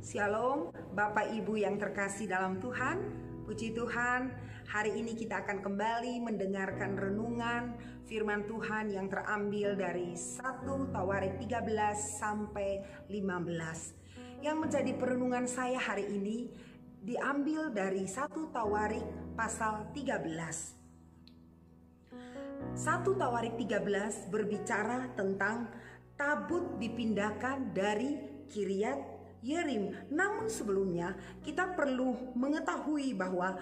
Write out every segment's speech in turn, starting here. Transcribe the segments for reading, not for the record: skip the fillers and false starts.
Shalom, Bapak Ibu yang terkasih dalam Tuhan. Puji Tuhan, hari ini kita akan kembali mendengarkan renungan firman Tuhan yang terambil dari 1 Tawarik 13 sampai 15. Yang menjadi perenungan saya hari ini diambil dari 1 Tawarik pasal 13. 1 Tawarik 13 berbicara tentang tabut dipindahkan dari Kiryat Yerim. Namun sebelumnya kita perlu mengetahui bahwa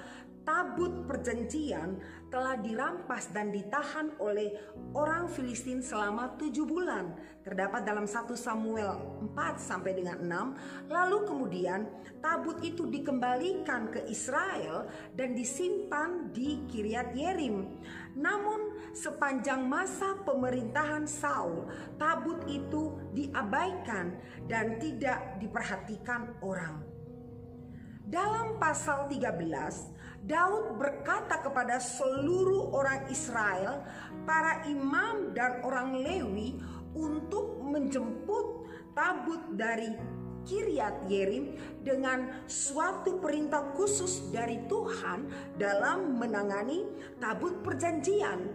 tabut perjanjian telah dirampas dan ditahan oleh orang Filistin selama 7 bulan. Terdapat dalam 1 Samuel 4 sampai dengan 6. Lalu kemudian tabut itu dikembalikan ke Israel dan disimpan di Kiryat Yerim. Namun sepanjang masa pemerintahan Saul, tabut itu diabaikan dan tidak diperhatikan orang. Dalam pasal 13, Daud berkata kepada seluruh orang Israel, para imam dan orang Lewi untuk menjemput tabut dari Kiryat Yerim dengan suatu perintah khusus dari Tuhan dalam menangani tabut perjanjian.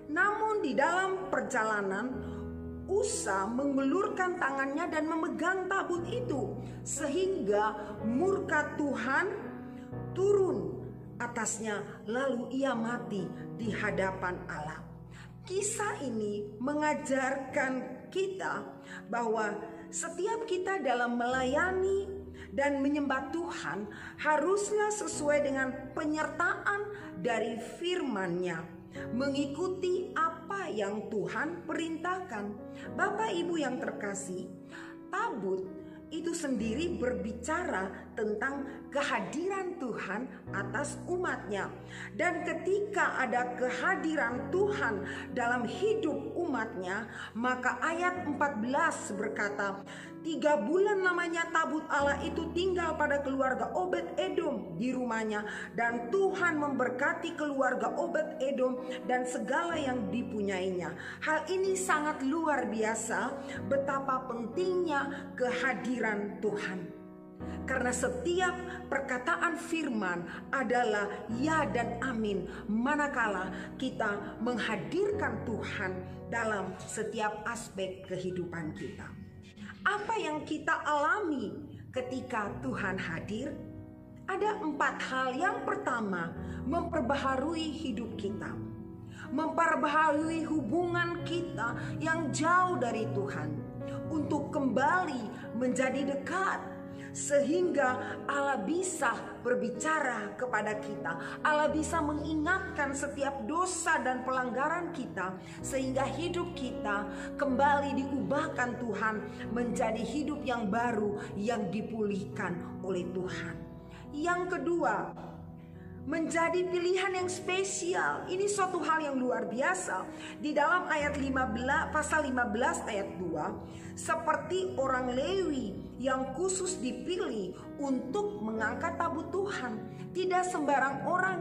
Namun di dalam perjalanan, Usa mengulurkan tangannya dan memegang tabut itu, sehingga murka Tuhan turun atasnya, lalu ia mati di hadapan Allah. Kisah ini mengajarkan kita bahwa setiap kita dalam melayani dan menyembah Tuhan haruslah sesuai dengan penyertaan dari firman-Nya, mengikuti apa yang Tuhan perintahkan. Bapak Ibu yang terkasih, tabut itu sendiri berbicara tentang kehadiran Tuhan atas umatnya. Dan ketika ada kehadiran Tuhan dalam hidup umatnya, maka ayat 14 berkata, 3 bulan lamanya tabut Allah itu tinggal pada keluarga Obed-Edom di rumahnya, dan Tuhan memberkati keluarga Obed-Edom dan segala yang dipunyainya. Hal ini sangat luar biasa, betapa pentingnya kehadiran Tuhan. Karena setiap perkataan firman adalah ya dan amin, manakala kita menghadirkan Tuhan dalam setiap aspek kehidupan kita. Apa yang kita alami ketika Tuhan hadir? Ada 4 hal. Yang pertama, memperbaharui hidup kita, memperbaharui hubungan kita yang jauh dari Tuhan untuk kembali menjadi dekat, sehingga Allah bisa berbicara kepada kita. Allah bisa mengingatkan setiap dosa dan pelanggaran kita, sehingga hidup kita kembali diubahkan Tuhan menjadi hidup yang baru yang dipulihkan oleh Tuhan. Yang kedua, menjadi pilihan yang spesial. Ini suatu hal yang luar biasa. Di dalam ayat 15, pasal 15 ayat 2, seperti orang Lewi yang khusus dipilih untuk mengangkat tabut Tuhan. Tidak sembarang orang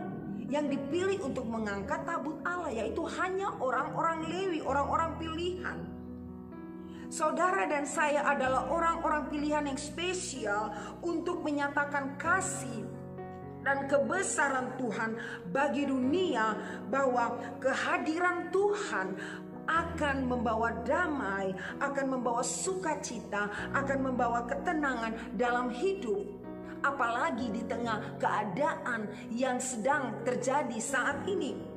yang dipilih untuk mengangkat tabut Allah, yaitu hanya orang-orang Lewi, orang-orang pilihan. Saudara dan saya adalah orang-orang pilihan yang spesial untuk menyatakan kasih dan kebesaran Tuhan bagi dunia, bahwa kehadiran Tuhan akan membawa damai, akan membawa sukacita, akan membawa ketenangan dalam hidup. Apalagi di tengah keadaan yang sedang terjadi saat ini.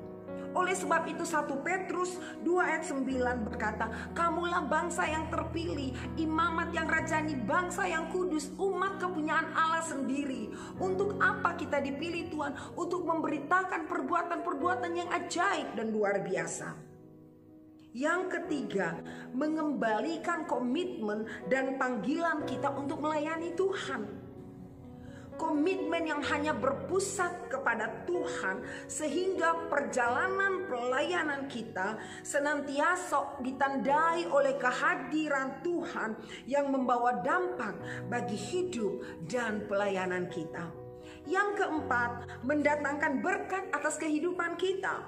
Oleh sebab itu 1 Petrus 2 ayat 9 berkata, kamulah bangsa yang terpilih, imamat yang rajani, bangsa yang kudus, umat kepunyaan Allah sendiri. Untuk apa kita dipilih Tuhan? Untuk memberitakan perbuatan-perbuatan yang ajaib dan luar biasa. Yang ketiga, mengembalikan komitmen dan panggilan kita untuk melayani Tuhan. Komitmen yang hanya berpusat kepada Tuhan, sehingga perjalanan pelayanan kita senantiasa ditandai oleh kehadiran Tuhan yang membawa dampak bagi hidup dan pelayanan kita. Yang keempat, mendatangkan berkat atas kehidupan kita.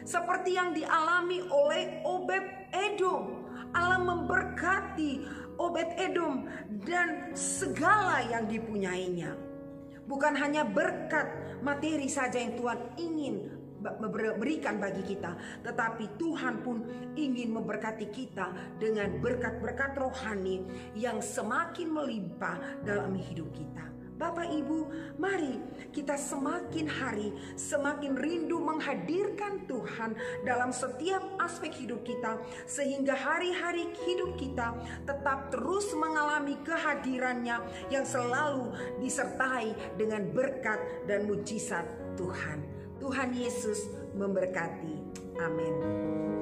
Seperti yang dialami oleh Obed-Edom, Allah memberkati Obed-Edom dan segala yang dipunyainya. Bukan hanya berkat materi saja yang Tuhan ingin berikan bagi kita, tetapi Tuhan pun ingin memberkati kita dengan berkat-berkat rohani yang semakin melimpah dalam hidup kita. Bapak Ibu, mari kita semakin hari semakin rindu menghadirkan Tuhan dalam setiap aspek hidup kita, sehingga hari-hari hidup kita tetap terus mengalami kehadirannya yang selalu disertai dengan berkat dan mujizat Tuhan. Tuhan Yesus memberkati. Amin.